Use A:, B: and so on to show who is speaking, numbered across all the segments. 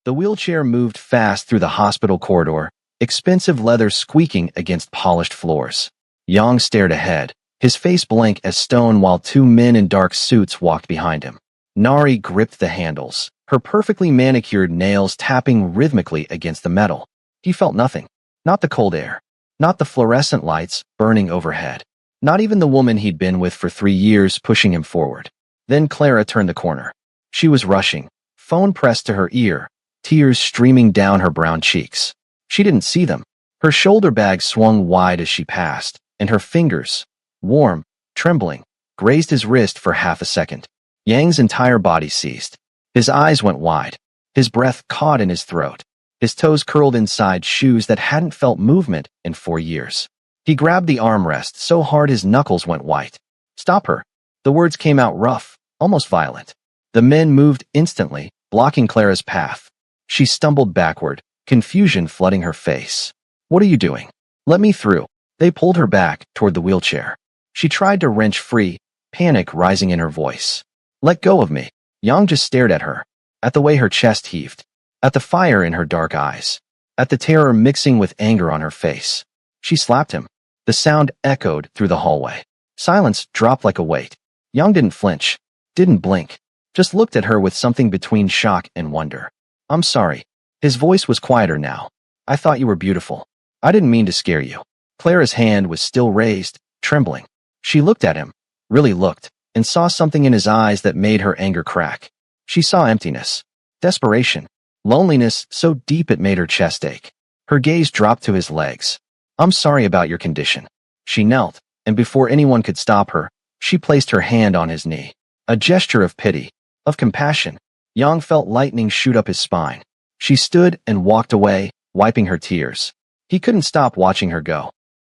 A: The wheelchair moved fast through the hospital corridor, expensive leather squeaking against polished floors. Yang stared ahead, his face blank as stone while two men in dark suits walked behind him. Nari gripped the handles, her perfectly manicured nails tapping rhythmically against the metal. He felt nothing. Not the cold air. Not the fluorescent lights burning overhead. Not even the woman he'd been with for 3 years pushing him forward. Then Clara turned the corner. She was rushing, phone pressed to her ear, tears streaming down her brown cheeks. She didn't see them. Her shoulder bag swung wide as she passed, and her fingers, warm, trembling, grazed his wrist for half a second. Yang's entire body seized. His eyes went wide. His breath caught in his throat. His toes curled inside shoes that hadn't felt movement in 4 years. He grabbed the armrest so hard his knuckles went white. "Stop her." The words came out rough, almost violent. The men moved instantly, blocking Clara's path. She stumbled backward, confusion flooding her face. "What are you doing? Let me through." They pulled her back toward the wheelchair. She tried to wrench free, panic rising in her voice. "Let go of me." Yang just stared at her, at the way her chest heaved, at the fire in her dark eyes, at the terror mixing with anger on her face. She slapped him. The sound echoed through the hallway. Silence dropped like a weight. Yang didn't flinch, didn't blink, just looked at her with something between shock and wonder. "I'm sorry." His voice was quieter now. "I thought you were beautiful. I didn't mean to scare you." Clara's hand was still raised, trembling. She looked at him, really looked, and saw something in his eyes that made her anger crack. She saw emptiness, desperation, loneliness so deep it made her chest ache. Her gaze dropped to his legs. "I'm sorry about your condition." She knelt, and before anyone could stop her, she placed her hand on his knee. A gesture of pity, of compassion. Yang felt lightning shoot up his spine. She stood and walked away, wiping her tears. He couldn't stop watching her go.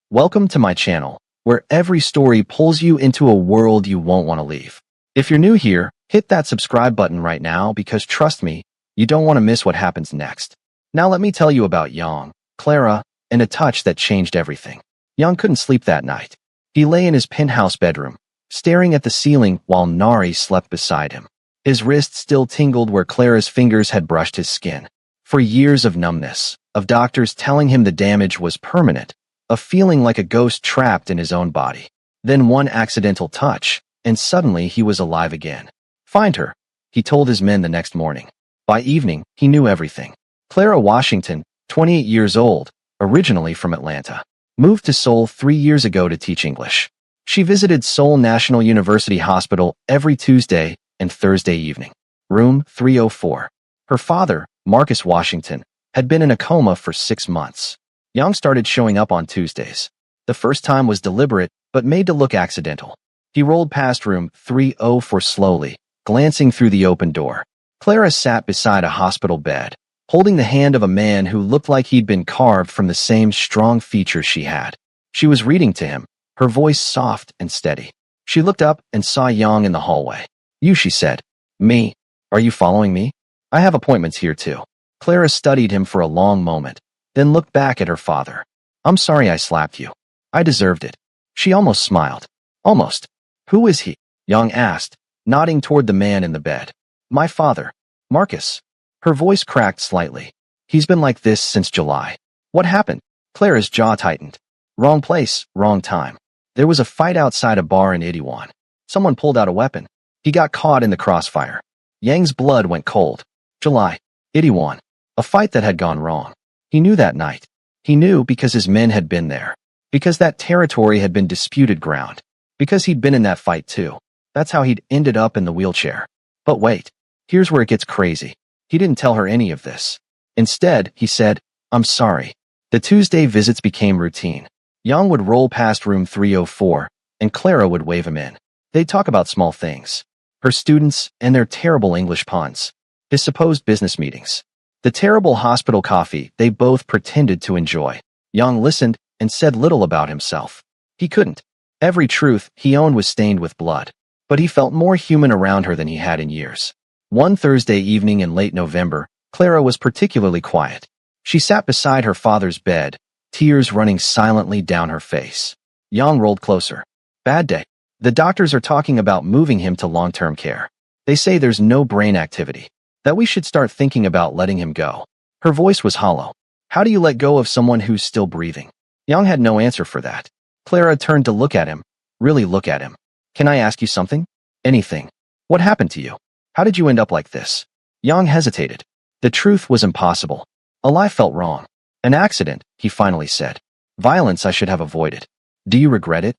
A: Welcome to my channel, where every story pulls you into a world you won't want to leave. If you're new here, hit that subscribe button right now because trust me, you don't want to miss what happens next. Now let me tell you about Yang, Clara, and a touch that changed everything. Yang couldn't sleep that night. He lay in his penthouse bedroom, staring at the ceiling while Nari slept beside him. His wrist still tingled where Clara's fingers had brushed his skin. For years of numbness, of doctors telling him the damage was permanent, of feeling like a ghost trapped in his own body. Then one accidental touch, and suddenly he was alive again. "Find her," he told his men the next morning. By evening, he knew everything. Clara Washington, 28 years old, originally from Atlanta, moved to Seoul 3 years ago to teach English. She visited Seoul National University Hospital every Tuesday and Thursday evening. Room 304. Her father, Marcus Washington, had been in a coma for 6 months. Yang started showing up on Tuesdays. The first time was deliberate, but made to look accidental. He rolled past room 304 slowly, glancing through the open door. Clara sat beside a hospital bed, holding the hand of a man who looked like he'd been carved from the same strong features she had. She was reading to him, her voice soft and steady. She looked up and saw Yang in the hallway. "You," she said. "Me? Are you following me? I have appointments here too." Clara studied him for a long moment, then looked back at her father. "I'm sorry I slapped you. I deserved it." She almost smiled. "Almost. Who is he?" Yang asked, nodding toward the man in the bed. "My father, Marcus." Her voice cracked slightly. "He's been like this since July." "What happened?" Clara's jaw tightened. "Wrong place, wrong time. There was a fight outside a bar in Itaewon. Someone pulled out a weapon. He got caught in the crossfire." Yang's blood went cold. July. Itaewon. A fight that had gone wrong. He knew that night. He knew because his men had been there. Because that territory had been disputed ground. Because he'd been in that fight too. That's how he'd ended up in the wheelchair. But wait. Here's where it gets crazy. He didn't tell her any of this. Instead, he said, "I'm sorry." The Tuesday visits became routine. Yang would roll past room 304, and Clara would wave him in. They'd talk about small things. Her students and their terrible English puns. His supposed business meetings. The terrible hospital coffee they both pretended to enjoy. Yang listened and said little about himself. He couldn't. Every truth he owned was stained with blood. But he felt more human around her than he had in years. One Thursday evening in late November, Clara was particularly quiet. She sat beside her father's bed, tears running silently down her face. Yang rolled closer. "Bad day. The doctors are talking about moving him to long-term care. They say there's no brain activity. That we should start thinking about letting him go. Her voice was hollow. How do you let go of someone who's still breathing? Yang had no answer for that. Clara turned to look at him. Really look at him. Can I ask you something? Anything. What happened to you? How did you end up like this? Yang hesitated. The truth was impossible. A lie felt wrong. An accident, he finally said. Violence I should have avoided. Do you regret it?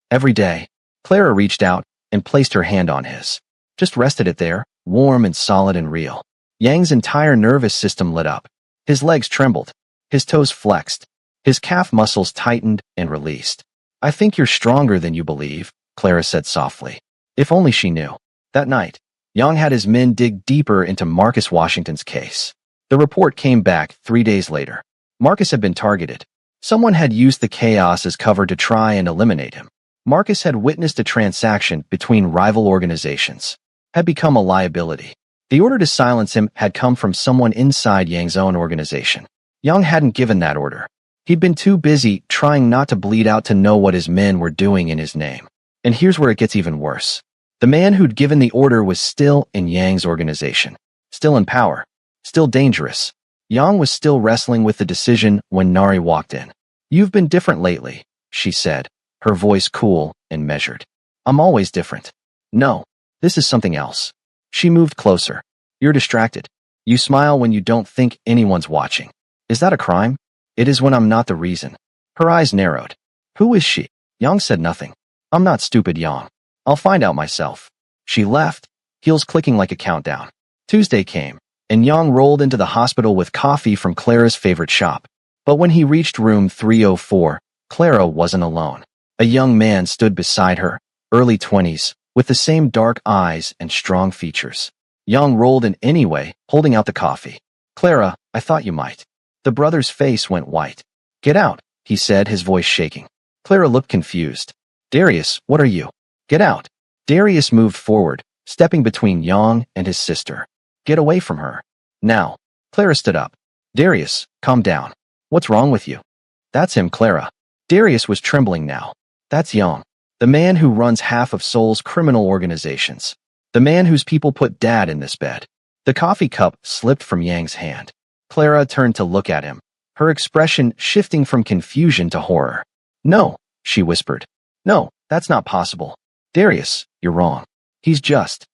A: Every day. Clara reached out and placed her hand on his. Just rested it there, warm and solid and real. Yang's entire nervous system lit up. His legs trembled. His toes flexed. His calf muscles tightened and released. I think you're stronger than you believe, Clara said softly. If only she knew. That night, Yang had his men dig deeper into Marcus Washington's case. The report came back 3 days later. Marcus had been targeted. Someone had used the chaos as cover to try and eliminate him. Marcus had witnessed a transaction between rival organizations. Had become a liability. The order to silence him had come from someone inside Yang's own organization. Yang hadn't given that order. He'd been too busy trying not to bleed out to know what his men were doing in his name. And here's where it gets even worse. The man who'd given the order was still in Yang's organization. Still in power. Still dangerous. Yang was still wrestling with the decision when Nari walked in. You've been different lately, she said, her voice cool and measured. I'm always different. No, this is something else. She moved closer. You're distracted. You smile when you don't think anyone's watching. Is that a crime? It is when I'm not the reason. Her eyes narrowed. Who is she? Yang said nothing. I'm not stupid, Yang. I'll find out myself. She left, heels clicking like a countdown. Tuesday came, and Yang rolled into the hospital with coffee from Clara's favorite shop. But when he reached room 304, Clara wasn't alone. A young man stood beside her, early 20s, with the same dark eyes and strong features. Yang rolled in anyway, holding out the coffee. Clara, I thought you might. The brother's face went white. Get out, he said, his voice shaking. Clara looked confused. Darius, what are you? Get out. Darius moved forward, stepping between Yang and his sister. Get away from her. Now. Clara stood up. Darius, calm down. What's wrong with you? That's him, Clara. Darius was trembling now. That's Yang. The man who runs half of Seoul's criminal organizations. The man whose people put Dad in this bed. The coffee cup slipped from Yang's hand. Clara turned to look at him, her expression shifting from confusion to horror. No, she whispered. No, that's not possible. Darius, you're wrong. He's just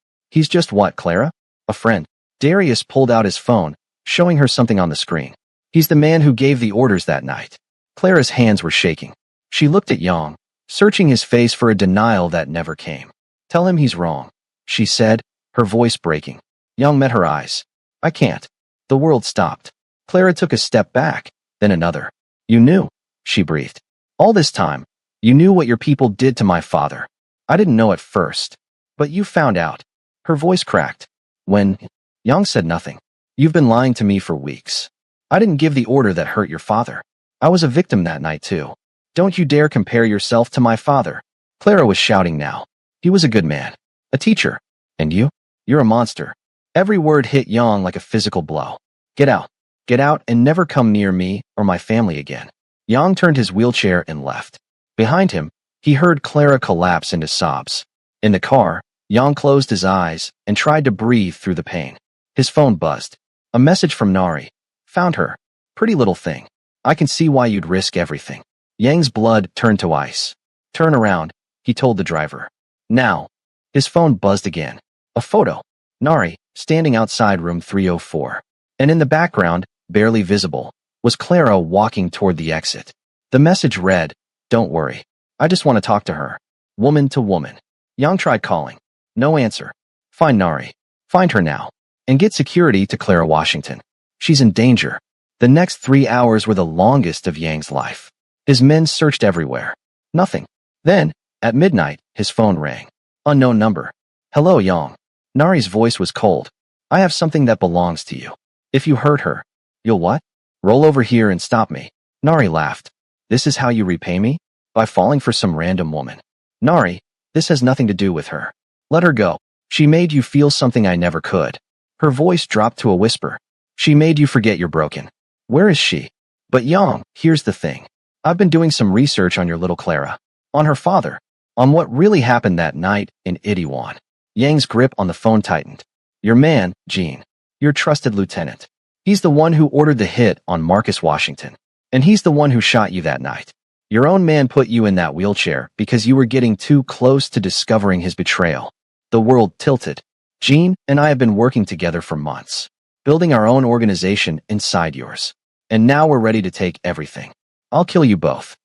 A: what, Clara? A friend. Darius pulled out his phone, showing her something on the screen. He's the man who gave the orders that night. Clara's hands were shaking. She looked at Yang, searching his face for a denial that never came. Tell him he's wrong, she said, her voice breaking. Yang met her eyes. I can't. The world stopped. Clara took a step back, then another. You knew, she breathed. All this time, you knew what your people did to my father. I didn't know at first, but you found out. Her voice cracked. When? Yang said nothing. You've been lying to me for weeks. I didn't give the order that hurt your father. I was a victim that night too. Don't you dare compare yourself to my father. Clara was shouting now. He was a good man. A teacher. And you? You're a monster. Every word hit Yang like a physical blow. Get out. Get out and never come near me or my family again. Yang turned his wheelchair and left. Behind him, he heard Clara collapse into sobs. In the car, Yang closed his eyes and tried to breathe through the pain. His phone buzzed. A message from Nari. Found her. Pretty little thing. I can see why you'd risk everything. Yang's blood turned to ice. Turn around, he told the driver. Now. His phone buzzed again. A photo. Nari, standing outside room 304. And in the background, barely visible, was Clara walking toward the exit. The message read, Don't worry. I just want to talk to her. Woman to woman. Yang tried calling. No answer. Find Nari. Find her now. And get security to Clara Washington. She's in danger. The next 3 hours were the longest of Yang's life. His men searched everywhere. Nothing. Then, at midnight, his phone rang. Unknown number. Hello, Yang. Nari's voice was cold. I have something that belongs to you. If you hurt her, you'll what? Roll over here and stop me. Nari laughed. This is how you repay me? By falling for some random woman. Nari, this has nothing to do with her. Let her go. She made you feel something I never could. Her voice dropped to a whisper. She made you forget you're broken. Where is she? But Yang, here's the thing. I've been doing some research on your little Clara. On her father. On what really happened that night in Itaewon. Yang's grip on the phone tightened. Your man, Jean. Your trusted lieutenant. He's the one who ordered the hit on Marcus Washington. And he's the one who shot you that night. Your own man put you in that wheelchair because you were getting too close to discovering his betrayal. The world tilted. Jean and I have been working together for months, building our own organization inside yours. And now we're ready to take everything. I'll kill you both.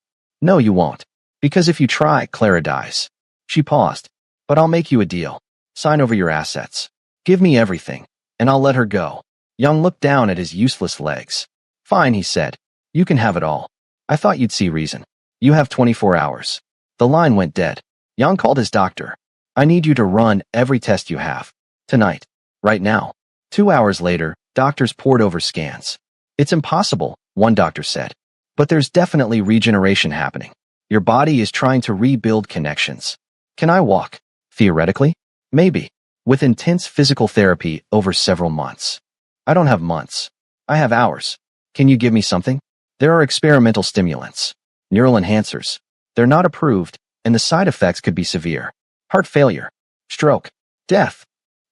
A: No, you won't. Because if you try, Clara dies. She paused. But I'll make you a deal. Sign over your assets. Give me everything, and I'll let her go. Young looked down at his useless legs. Fine, he said. You can have it all. I thought you'd see reason. You have 24 hours. The line went dead. Young called his doctor. I need you to run every test you have. Tonight. Right now. 2 hours later, doctors poured over scans. It's impossible, one doctor said. But there's definitely regeneration happening. Your body is trying to rebuild connections. Can I walk? Theoretically? Maybe. With intense physical therapy over several months. I don't have months. I have hours. Can you give me something? There are experimental stimulants. Neural enhancers. They're not approved, and the side effects could be severe. Heart failure. Stroke. Death.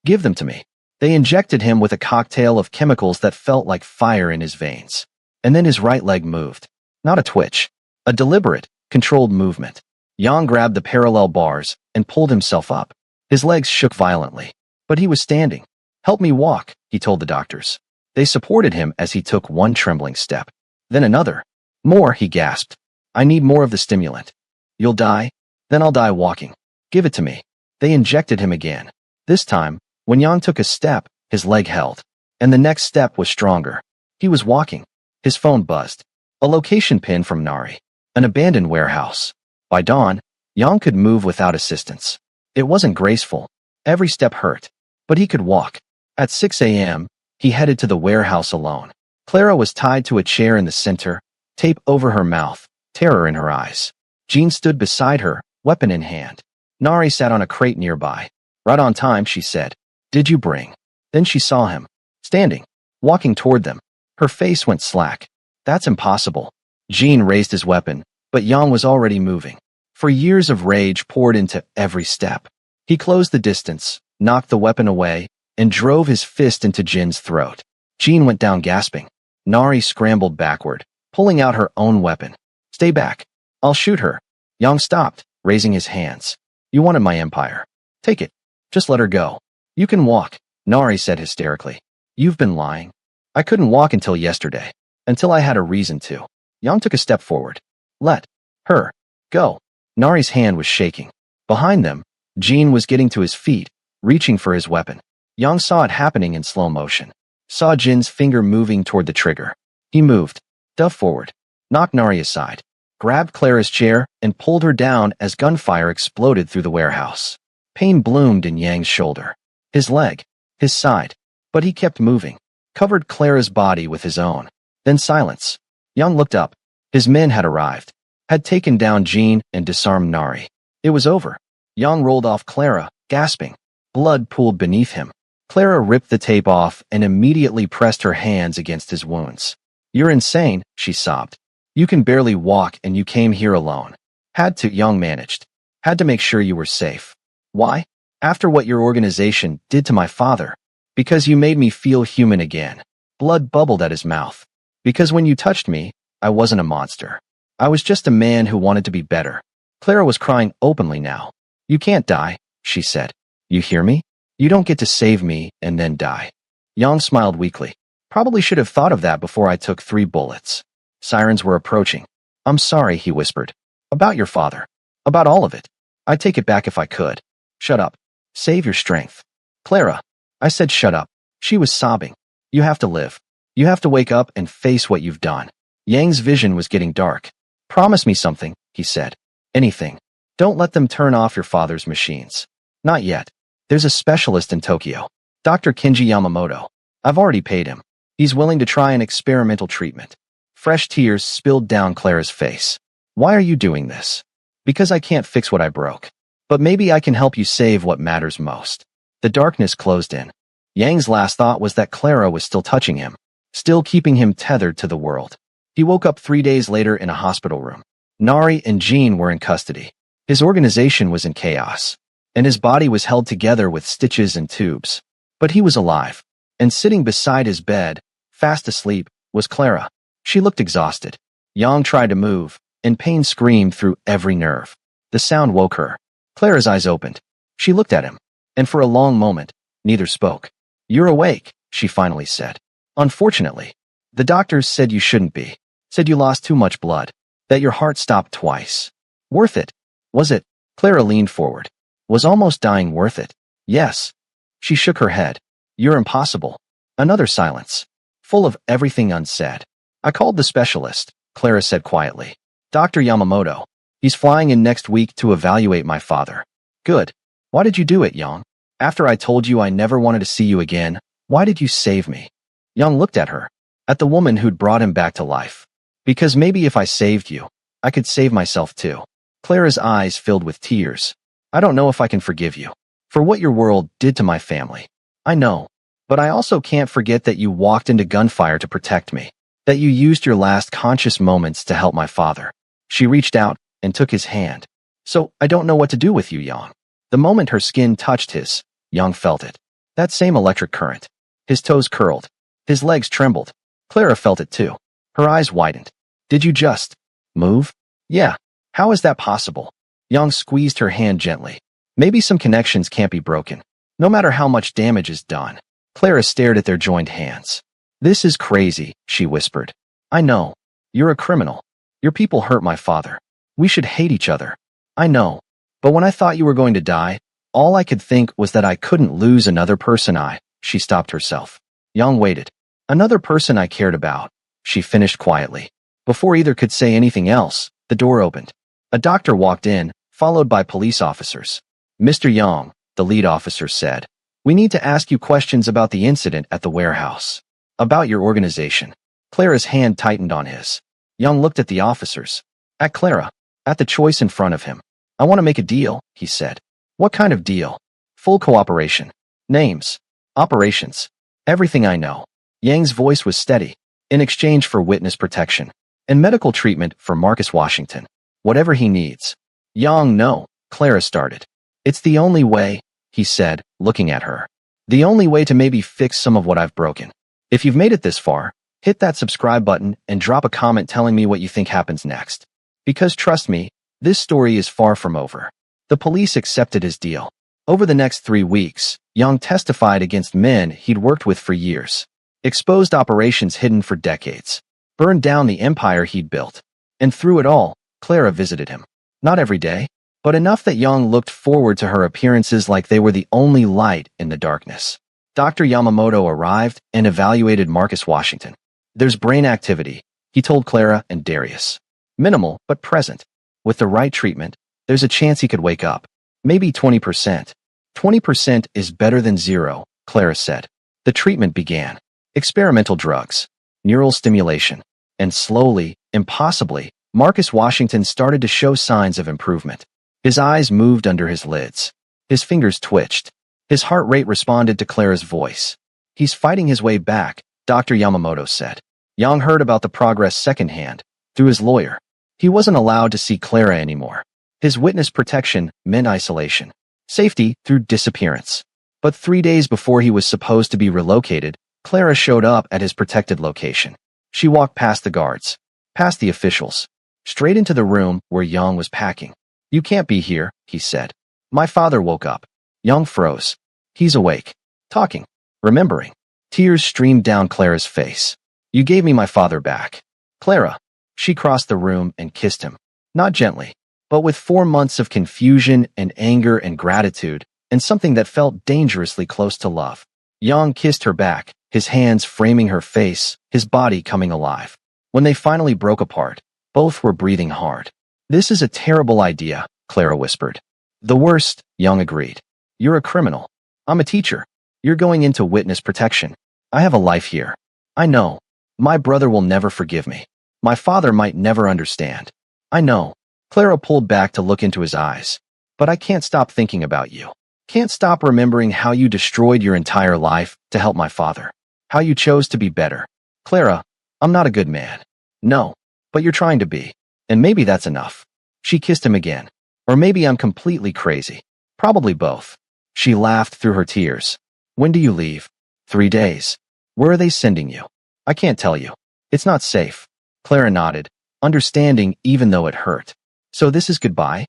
A: Give them to me. They injected him with a cocktail of chemicals that felt like fire in his veins. And then his right leg moved. Not a twitch. A deliberate, controlled movement. Yang grabbed the parallel bars and pulled himself up. His legs shook violently. But he was standing. Help me walk, he told the doctors. They supported him as he took one trembling step. Then another. More, he gasped. I need more of the stimulant. You'll die? Then I'll die walking. Give it to me. They injected him again. This time, when Yang took a step, his leg held. And the next step was stronger. He was walking. His phone buzzed. A location pin from Nari. An abandoned warehouse. By dawn, Yang could move without assistance. It wasn't graceful. Every step hurt. But he could walk. At 6 a.m., he headed to the warehouse alone. Clara was tied to a chair in the center, tape over her mouth, terror in her eyes. Jean stood beside her, weapon in hand. Nari sat on a crate nearby. Right on time, she said. Did you bring? Then she saw him. Standing. Walking toward them. Her face went slack. That's impossible. Jean raised his weapon, but Yang was already moving. For years of rage poured into every step. He closed the distance, knocked the weapon away, and drove his fist into Jin's throat. Jean went down gasping. Nari scrambled backward, pulling out her own weapon. Stay back. I'll shoot her. Yang stopped, raising his hands. You wanted my empire. Take it. Just let her go. You can walk, Nari said hysterically. You've been lying. I couldn't walk until yesterday. Until I had a reason to. Yang took a step forward. Let her go. Nari's hand was shaking. Behind them, Jean was getting to his feet, reaching for his weapon. Yang saw it happening in slow motion. Saw Jin's finger moving toward the trigger. He moved, dove forward, knocked Nari aside, grabbed Clara's chair, and pulled her down as gunfire exploded through the warehouse. Pain bloomed in Yang's shoulder, his leg, his side, but he kept moving, covered Clara's body with his own. Then silence. Yang looked up. His men had arrived, had taken down Jean and disarmed Nari. It was over. Yang rolled off Clara, gasping. Blood pooled beneath him. Clara ripped the tape off and immediately pressed her hands against his wounds. You're insane, she sobbed. You can barely walk and you came here alone. Had to, Yang managed. Had to make sure you were safe. Why? After what your organization did to my father. Because you made me feel human again. Blood bubbled at his mouth. Because when you touched me, I wasn't a monster. I was just a man who wanted to be better. Clara was crying openly now. You can't die, she said. You hear me? You don't get to save me and then die. Yang smiled weakly. Probably should have thought of that before I took 3 bullets. Sirens were approaching. I'm sorry, he whispered. About your father. About all of it. I'd take it back if I could. Shut up. Save your strength. Clara. I said shut up. She was sobbing. You have to live. You have to wake up and face what you've done. Yang's vision was getting dark. Promise me something, he said. Anything. Don't let them turn off your father's machines. Not yet. There's a specialist in Tokyo. Dr. Kenji Yamamoto. I've already paid him. He's willing to try an experimental treatment. Fresh tears spilled down Clara's face. Why are you doing this? Because I can't fix what I broke. But maybe I can help you save what matters most. The darkness closed in. Yang's last thought was that Clara was still touching him, still keeping him tethered to the world. He woke up 3 days later in a hospital room. Nari and Jean were in custody. His organization was in chaos, and his body was held together with stitches and tubes. But he was alive. and sitting beside his bed, fast asleep, was Clara. She looked exhausted. Yang tried to move, and pain screamed through every nerve. The sound woke her. Clara's eyes opened. She looked at him, and for a long moment, neither spoke. "You're awake," she finally said. "Unfortunately, the doctors said you shouldn't be. Said you lost too much blood. That your heart stopped twice. Worth it? Was it?" Clara leaned forward. "Was almost dying worth it?" "Yes." She shook her head. "You're impossible." Another silence, full of everything unsaid. "I called the specialist," Clara said quietly. "Dr. Yamamoto. He's flying in next week to evaluate my father." "Good. Why did you do it, Yang? After I told you I never wanted to see you again, why did you save me?" Yang looked at her, at the woman who'd brought him back to life. "Because maybe if I saved you, I could save myself too." Clara's eyes filled with tears. "I don't know if I can forgive you for what your world did to my family. I know, but I also can't forget that you walked into gunfire to protect me, that you used your last conscious moments to help my father." She reached out and took his hand. "So I don't know what to do with you, Yang." The moment her skin touched his, Yang felt it. That same electric current. His toes curled. His legs trembled. Clara felt it too. Her eyes widened. "Did you just move?" "Yeah. How is that possible?" Yang squeezed her hand gently. "Maybe some connections can't be broken, no matter how much damage is done." Clara stared at their joined hands. "This is crazy," she whispered. "I know. You're a criminal. Your people hurt my father. We should hate each other. I know. But when I thought you were going to die, all I could think was that I couldn't lose another person She stopped herself. Yang waited. "Another person I cared about," she finished quietly. Before either could say anything else, the door opened. A doctor walked in, followed by police officers. "Mr. Yang," the lead officer said, "we need to ask you questions about the incident at the warehouse. About your organization." Clara's hand tightened on his. Yang looked at the officers. At Clara. At the choice in front of him. "I want to make a deal," he said. "What kind of deal?" "Full cooperation. Names. Operations. Everything I know." Yang's voice was steady. "In exchange for witness protection. And medical treatment for Marcus Washington. Whatever he needs." "Yang, no," Clara started. "It's the only way," he said, looking at her. "The only way to maybe fix some of what I've broken. If you've made it this far, hit that subscribe button and drop a comment telling me what you think happens next. Because trust me, this story is far from over." The police accepted his deal. Over the next 3 weeks, Yang testified against men he'd worked with for years. Exposed operations hidden for decades. Burned down the empire he'd built. And through it all, Clara visited him. Not every day, but enough that Yang looked forward to her appearances like they were the only light in the darkness. Dr. Yamamoto arrived and evaluated Marcus Washington. "There's brain activity," he told Clara and Darius. "Minimal, but present. With the right treatment, there's a chance he could wake up. Maybe 20%. 20% is better than 0, Clara said. The treatment began. Experimental drugs. Neural stimulation. And slowly, impossibly, Marcus Washington started to show signs of improvement. His eyes moved under his lids. His fingers twitched. His heart rate responded to Clara's voice. "He's fighting his way back," Dr. Yamamoto said. Yang heard about the progress secondhand, through his lawyer. He wasn't allowed to see Clara anymore. His witness protection meant isolation. Safety through disappearance. But 3 days before he was supposed to be relocated, Clara showed up at his protected location. She walked past the guards, past the officials, straight into the room where Yang was packing. "You can't be here," he said. "My father woke up." Yang froze. "He's awake. Talking. Remembering." Tears streamed down Clara's face. "You gave me my father back." "Clara." She crossed the room and kissed him. Not gently, but with 4 months of confusion and anger and gratitude, and something that felt dangerously close to love. Yang kissed her back, his hands framing her face, his body coming alive. When they finally broke apart, both were breathing hard. "This is a terrible idea," Clara whispered. "The worst," Yang agreed. "You're a criminal. I'm a teacher. You're going into witness protection. I have a life here. I know. My brother will never forgive me. My father might never understand. I know." Clara pulled back to look into his eyes. "But I can't stop thinking about you. Can't stop remembering how you destroyed your entire life to help my father. How you chose to be better. Clara, I'm not a good man. No, but you're trying to be. And maybe that's enough." She kissed him again. "Or maybe I'm completely crazy. Probably both." She laughed through her tears. "When do you leave?" 3 days. Where are they sending you? I can't tell you. It's not safe. Clara nodded, understanding even though it hurt. So this is goodbye?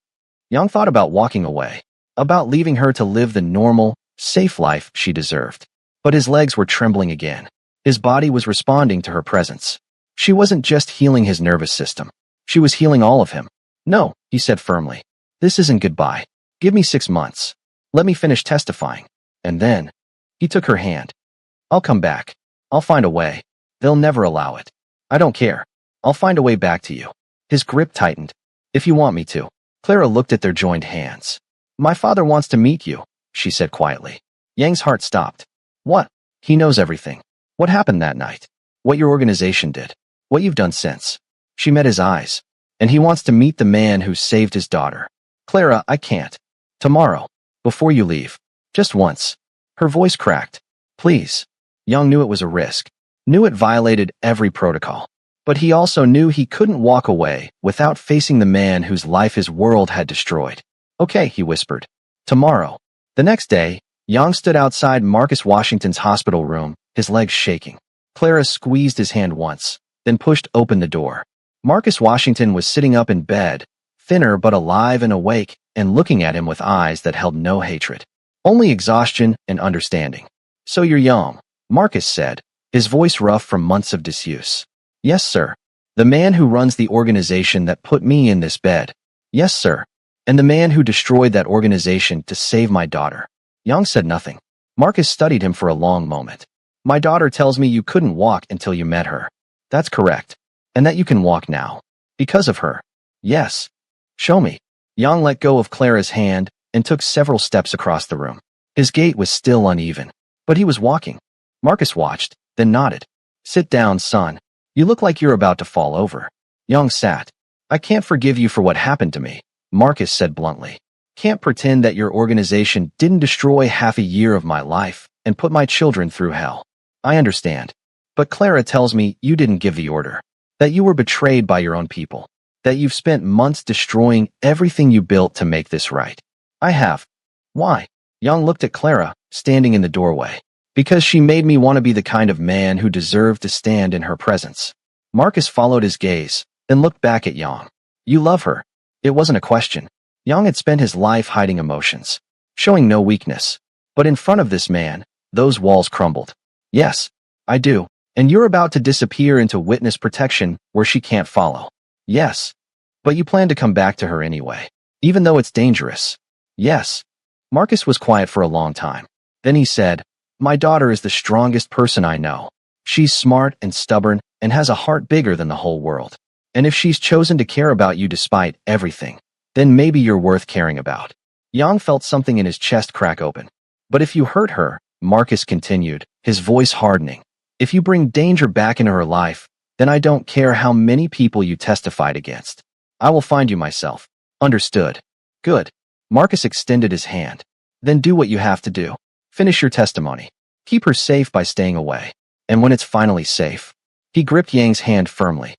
A: Yang thought about walking away, about leaving her to live the normal, safe life she deserved. But his legs were trembling again. His body was responding to her presence. She wasn't just healing his nervous system. She was healing all of him. No, he said firmly. This isn't goodbye. Give me 6 months. Let me finish testifying. And then, he took her hand. I'll come back. I'll find a way. They'll never allow it. I don't care. I'll find a way back to you. His grip tightened. If you want me to. Clara looked at their joined hands. My father wants to meet you, she said quietly. Yang's heart stopped. What? He knows everything. What happened that night? What your organization did? What you've done since? She met his eyes. And he wants to meet the man who saved his daughter. Clara, I can't. Tomorrow. Before you leave. Just once. Her voice cracked. Please. Yang knew it was a risk. Knew it violated every protocol. But he also knew he couldn't walk away without facing the man whose life his world had destroyed. Okay, he whispered. Tomorrow. The next day, Yang stood outside Marcus Washington's hospital room, his legs shaking. Clara squeezed his hand once, then pushed open the door. Marcus Washington was sitting up in bed, thinner but alive and awake, and looking at him with eyes that held no hatred. Only exhaustion and understanding. So you're Yang, Marcus said, his voice rough from months of disuse. Yes, sir. The man who runs the organization that put me in this bed. Yes, sir. And the man who destroyed that organization to save my daughter. Yang said nothing. Marcus studied him for a long moment. My daughter tells me you couldn't walk until you met her. That's correct. And that you can walk now. Because of her. Yes. Show me. Yang let go of Clara's hand and took several steps across the room. His gait was still uneven, but he was walking. Marcus watched, then nodded. Sit down, son. You look like you're about to fall over. Yang sat. I can't forgive you for what happened to me, Marcus said bluntly. Can't pretend that your organization didn't destroy half a year of my life and put my children through hell. I understand. But Clara tells me you didn't give the order. That you were betrayed by your own people. That you've spent months destroying everything you built to make this right. I have. Why? Yang looked at Clara, standing in the doorway. Because she made me want to be the kind of man who deserved to stand in her presence. Marcus followed his gaze, then looked back at Yang. You love her. It wasn't a question. Yang had spent his life hiding emotions, showing no weakness. But in front of this man, those walls crumbled. Yes, I do. And you're about to disappear into witness protection where she can't follow. Yes. But you plan to come back to her anyway, even though it's dangerous. Yes. Marcus was quiet for a long time. Then he said, my daughter is the strongest person I know. She's smart and stubborn and has a heart bigger than the whole world. And if she's chosen to care about you despite everything, then maybe you're worth caring about. Yang felt something in his chest crack open. But if you hurt her, Marcus continued, his voice hardening, if you bring danger back into her life, then I don't care how many people you testified against. I will find you myself. Understood. Good. Marcus extended his hand. Then do what you have to do. Finish your testimony. Keep her safe by staying away. And when it's finally safe, he gripped Yang's hand firmly.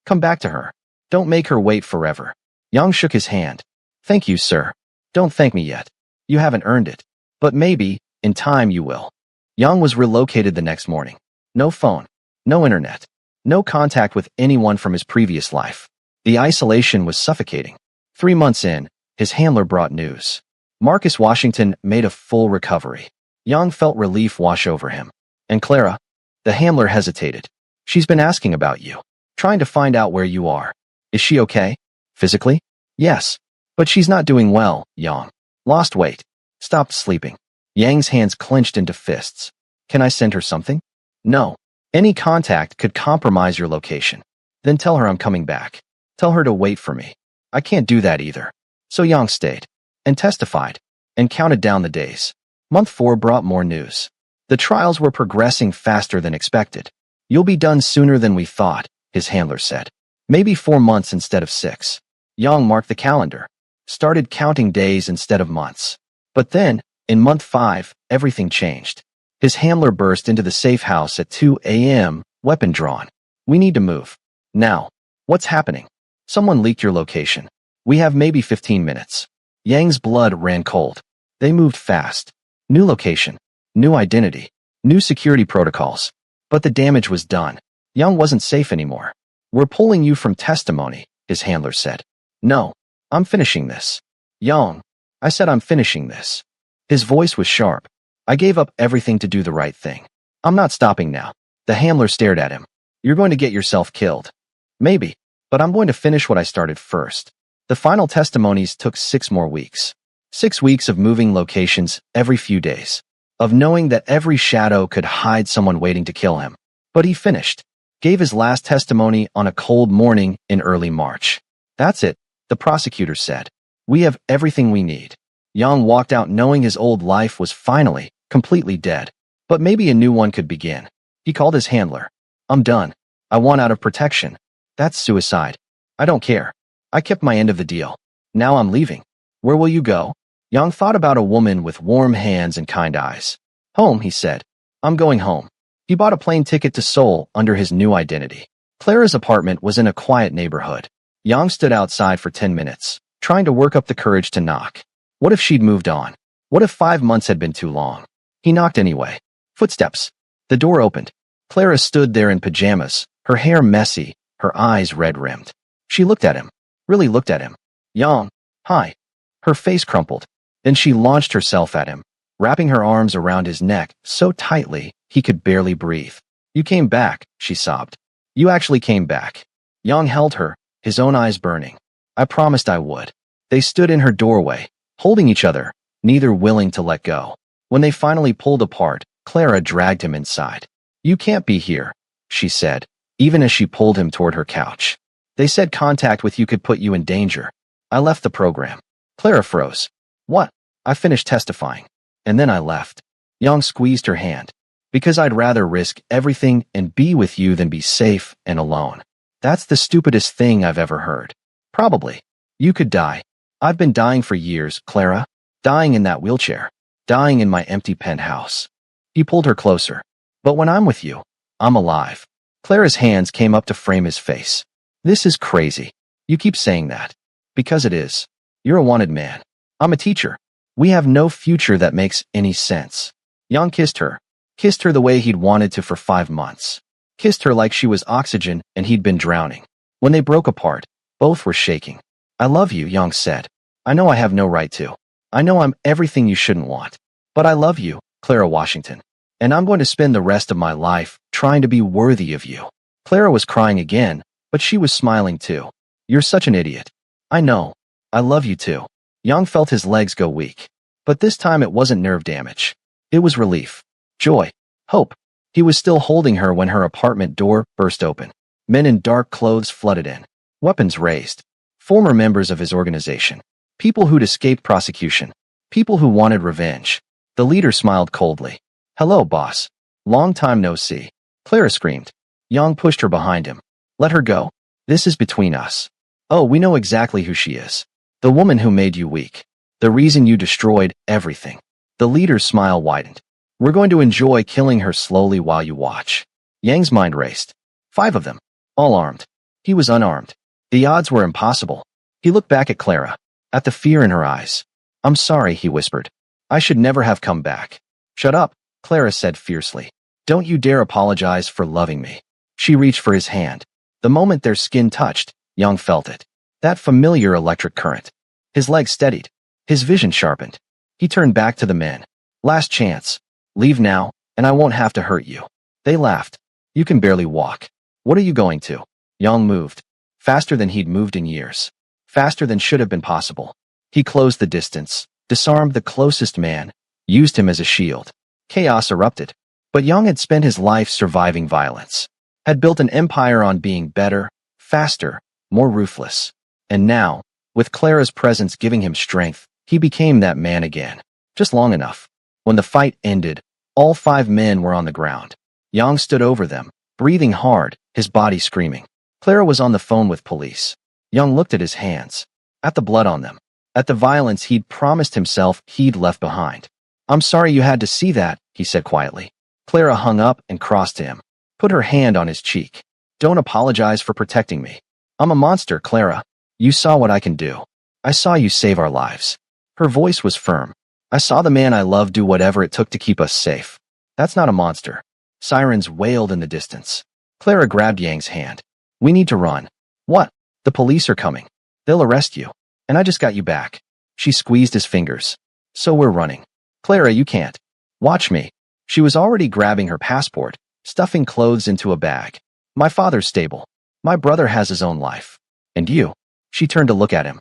A: Come back to her. Don't make her wait forever. Yang shook his hand. Thank you, sir. Don't thank me yet. You haven't earned it. But maybe, in time you will. Yang was relocated the next morning. No phone. No internet. No contact with anyone from his previous life. The isolation was suffocating. 3 months in, his handler brought news. Marcus Washington made a full recovery. Yang felt relief wash over him. And Clara? The handler hesitated. She's been asking about you. Trying to find out where you are. Is she okay? Physically? Yes. But she's not doing well, Yang. Lost weight. Stopped sleeping. Yang's hands clenched into fists. Can I send her something? No. Any contact could compromise your location. Then tell her I'm coming back. Tell her to wait for me. I can't do that either. So Yang stayed. And testified. And counted down the days. Month 4 brought more news. The trials were progressing faster than expected. You'll be done sooner than we thought, his handler said. Maybe 4 months instead of 6. Yang marked the calendar. Started counting days instead of months. But then, in month 5, everything changed. His handler burst into the safe house at 2 a.m., weapon drawn. We need to move. Now. What's happening? Someone leaked your location. We have maybe 15 minutes. Yang's blood ran cold. They moved fast. New location. New identity. new security protocols. But the damage was done. Young wasn't safe anymore. We're pulling you from testimony, his handler said. No, I'm finishing this. Young, I said I'm finishing this. His voice was sharp. I gave up everything to do the right thing. I'm not stopping now. The handler stared at him. You're going to get yourself killed. Maybe, but I'm going to finish what I started first. The final testimonies took 6 more weeks. 6 weeks of moving locations every few days. Of knowing that every shadow could hide someone waiting to kill him. But he finished. Gave his last testimony on a cold morning in early March. That's it, the prosecutor said. We have everything we need. Yang walked out knowing his old life was finally, completely dead. But maybe a new one could begin. He called his handler. I'm done. I want out of protection. That's suicide. I don't care. I kept my end of the deal. Now I'm leaving. Where will you go? Yang thought about a woman with warm hands and kind eyes. Home, he said. I'm going home. He bought a plane ticket to Seoul under his new identity. Clara's apartment was in a quiet neighborhood. Yang stood outside for 10 minutes, trying to work up the courage to knock. What if she'd moved on? What if 5 months had been too long? He knocked anyway. Footsteps. The door opened. Clara stood there in pajamas, her hair messy, her eyes red-rimmed. She looked at him. Really looked at him. Yang, hi. Her face crumpled. Then she launched herself at him, wrapping her arms around his neck so tightly he could barely breathe. You came back, she sobbed. You actually came back. Yang held her, his own eyes burning. I promised I would. They stood in her doorway, holding each other, neither willing to let go. When they finally pulled apart, Clara dragged him inside. You can't be here, she said, even as she pulled him toward her couch. They said contact with you could put you in danger. I left the program. Clara froze. What? I finished testifying. And then I left. Yang squeezed her hand. Because I'd rather risk everything and be with you than be safe and alone. That's the stupidest thing I've ever heard. Probably. You could die. I've been dying for years, Clara. Dying in that wheelchair. Dying in my empty penthouse. He pulled her closer. But when I'm with you, I'm alive. Clara's hands came up to frame his face. This is crazy. You keep saying that. Because it is. You're a wanted man. I'm a teacher. We have no future that makes any sense. Yang kissed her. Kissed her the way he'd wanted to for 5 months. Kissed her like she was oxygen and he'd been drowning. When they broke apart, both were shaking. I love you, Yang said. I know I have no right to. I know I'm everything you shouldn't want. But I love you, Clara Washington. And I'm going to spend the rest of my life trying to be worthy of you. Clara was crying again, but she was smiling too. You're such an idiot. I know. I love you too. Yang felt his legs go weak. But this time it wasn't nerve damage. It was relief. Joy. Hope. He was still holding her when her apartment door burst open. Men in dark clothes flooded in. Weapons raised. Former members of his organization. People who'd escaped prosecution. People who wanted revenge. The leader smiled coldly. Hello, boss. Long time no see. Clara screamed. Yang pushed her behind him. Let her go. This is between us. Oh, we know exactly who she is. The woman who made you weak. The reason you destroyed everything. The leader's smile widened. We're going to enjoy killing her slowly while you watch. Yang's mind raced. 5 of them. All armed. He was unarmed. The odds were impossible. He looked back at Clara. At the fear in her eyes. I'm sorry, he whispered. I should never have come back. Shut up, Clara said fiercely. Don't you dare apologize for loving me. She reached for his hand. The moment their skin touched, Yang felt it. That familiar electric current. His legs steadied. His vision sharpened. He turned back to the men. Last chance. Leave now, and I won't have to hurt you. They laughed. You can barely walk. What are you going to? Yang moved. Faster than he'd moved in years. Faster than should have been possible. He closed the distance, disarmed the closest man, used him as a shield. Chaos erupted. But Yang had spent his life surviving violence. Had built an empire on being better, faster, more ruthless. And now, with Clara's presence giving him strength, he became that man again. Just long enough. When the fight ended, all 5 men were on the ground. Yang stood over them, breathing hard, his body screaming. Clara was on the phone with police. Yang looked at his hands. At the blood on them. At the violence he'd promised himself he'd left behind. I'm sorry you had to see that, he said quietly. Clara hung up and crossed to him. Put her hand on his cheek. Don't apologize for protecting me. I'm a monster, Clara. You saw what I can do. I saw you save our lives. Her voice was firm. I saw the man I loved do whatever it took to keep us safe. That's not a monster. Sirens wailed in the distance. Clara grabbed Yang's hand. We need to run. What? The police are coming. They'll arrest you. And I just got you back. She squeezed his fingers. So we're running. Clara, you can't. Watch me. She was already grabbing her passport, stuffing clothes into a bag. My father's stable. My brother has his own life. And you? She turned to look at him.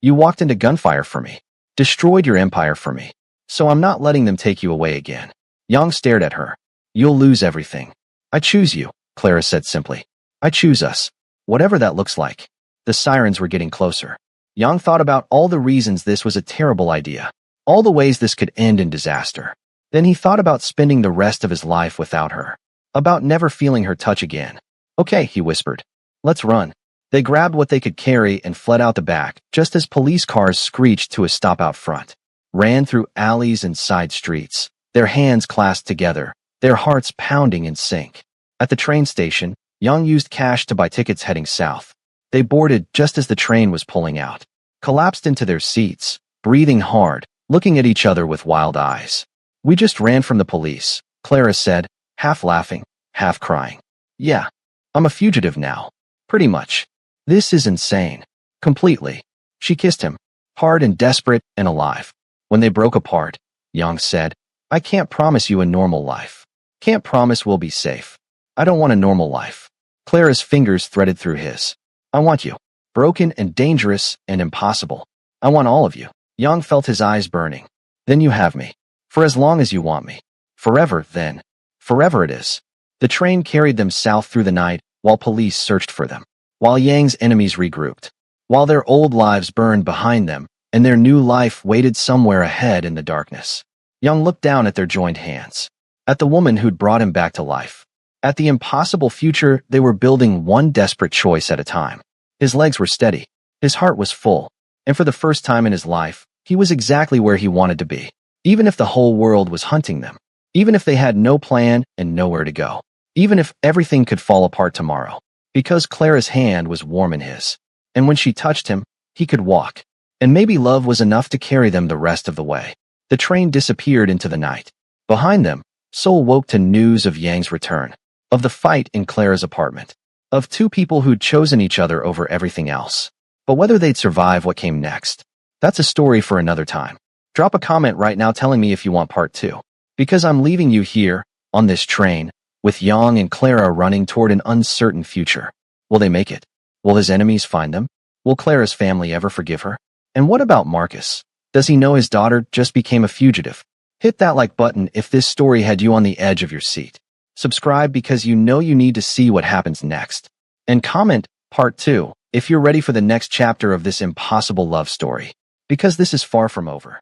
A: You walked into gunfire for me. Destroyed your empire for me. So I'm not letting them take you away again. Yang stared at her. You'll lose everything. I choose you, Clara said simply. I choose us. Whatever that looks like. The sirens were getting closer. Yang thought about all the reasons this was a terrible idea. All the ways this could end in disaster. Then he thought about spending the rest of his life without her. About never feeling her touch again. Okay, he whispered. Let's run. They grabbed what they could carry and fled out the back, just as police cars screeched to a stop out front. Ran through alleys and side streets, their hands clasped together, their hearts pounding in sync. At the train station, Yang used cash to buy tickets heading south. They boarded just as the train was pulling out. Collapsed into their seats, breathing hard, looking at each other with wild eyes. We just ran from the police, Clara said, half laughing, half crying. Yeah, I'm a fugitive now. Pretty much. This is insane. Completely. She kissed him, hard and desperate and alive. When they broke apart, Yang said, I can't promise you a normal life. Can't promise we'll be safe. I don't want a normal life. Clara's fingers threaded through his. I want you. Broken and dangerous and impossible. I want all of you. Yang felt his eyes burning. Then you have me. For as long as you want me. Forever, then. Forever it is. The train carried them south through the night while police searched for them. While Yang's enemies regrouped. While their old lives burned behind them and their new life waited somewhere ahead in the darkness. Yang looked down at their joined hands. At the woman who'd brought him back to life. At the impossible future they were building one desperate choice at a time. His legs were steady. His heart was full. And for the first time in his life, he was exactly where he wanted to be. Even if the whole world was hunting them. Even if they had no plan and nowhere to go. Even if everything could fall apart tomorrow. Because Clara's hand was warm in his. And when she touched him, he could walk. And maybe love was enough to carry them the rest of the way. The train disappeared into the night. Behind them, Seoul woke to news of Yang's return. Of the fight in Clara's apartment. Of two people who'd chosen each other over everything else. But whether they'd survive what came next, that's a story for another time. Drop a comment right now telling me if you want part 2. Because I'm leaving you here, on this train, with Yang and Clara running toward an uncertain future. Will they make it? Will his enemies find them? Will Clara's family ever forgive her? And what about Marcus? Does he know his daughter just became a fugitive? Hit that like button if this story had you on the edge of your seat. Subscribe because you know you need to see what happens next. And comment part 2 if you're ready for the next chapter of this impossible love story. Because this is far from over.